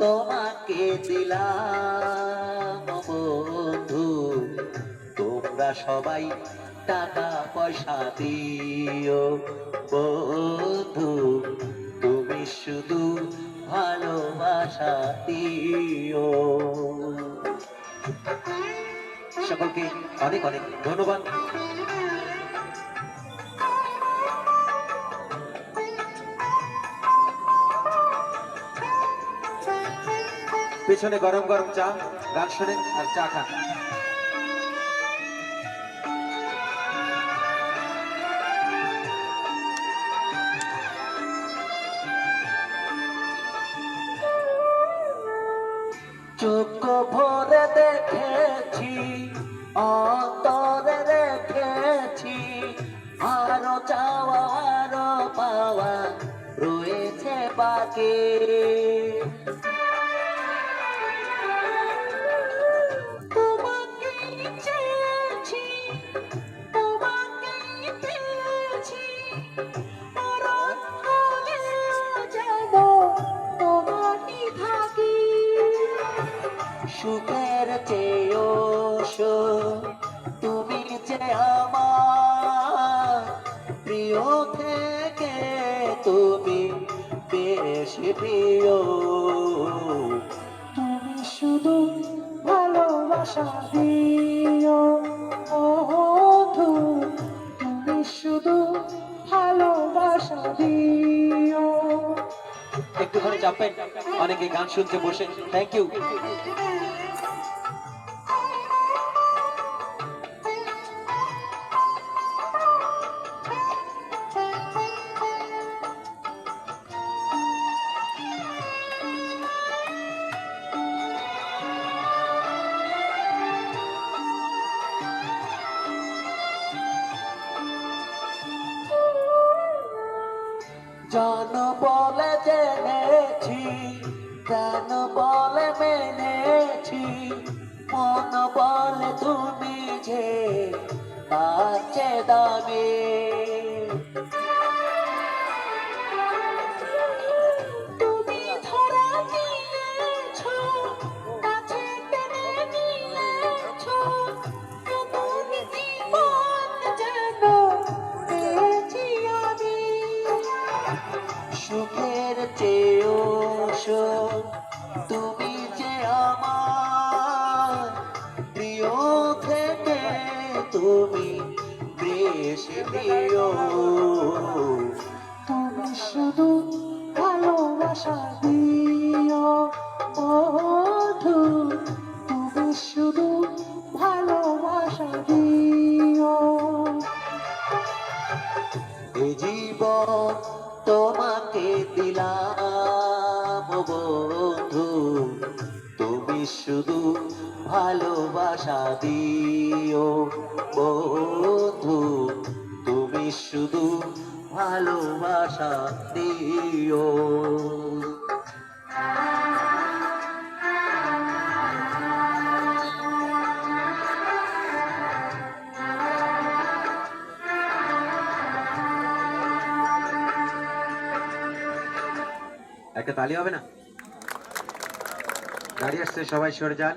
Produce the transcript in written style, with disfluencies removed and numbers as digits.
তোমাকে দিলাম বন্ধু, তোমরা সবাই টাকা পয়সা দিও বন্ধু, তুমি শুধু ভালোবাসা দিও। সকলকে অনেক অনেক ধন্যবাদ। পেছনে গরম গরম চা, গান শোনেন আর চা খান। চোখ ভরে দেখেছি, অন্তরে রেখেছি, আরো চাওয়া আরো পাওয়া রয়েছে বাকি। সুখের চেয়েও তুমি যে আমার প্রিয় থেকে তুমি বেশি প্রিয়। তুমি শুধু ভালোবাসা দিও বন্ধু, তুমি শুধু ভালোবাসা দিও। একটুখানি চাপেন, অনেকে গান শুনতে বসে। Thank you. জান বলে জেনেছি, প্রাণ বলে মেনেছি, মন বলে তুমি যে কাছে দাবি। তুমি ধরা দিয়েছ, কাছে টেনে নিয়েছ, নতুন জীবন যেন পেয়েছি আমি। সুখের চেয়েও তুমি যে আমার প্রিয় থেকে তুমি বেশি প্রিয়। তুমি শুধু ভালোবাসা দিও বন্ধু, তুমি শুধু ভালোবাসা দিও। এই জীবন তোমাকে দিলাম বন্ধু, তুমি শুধু ভালোবাসা দিও বন্ধু, তুমি শুধু ভালোবাসা দিও। একটা তালি হবে না? গাড়ি আসছে, সবাই সরে যান।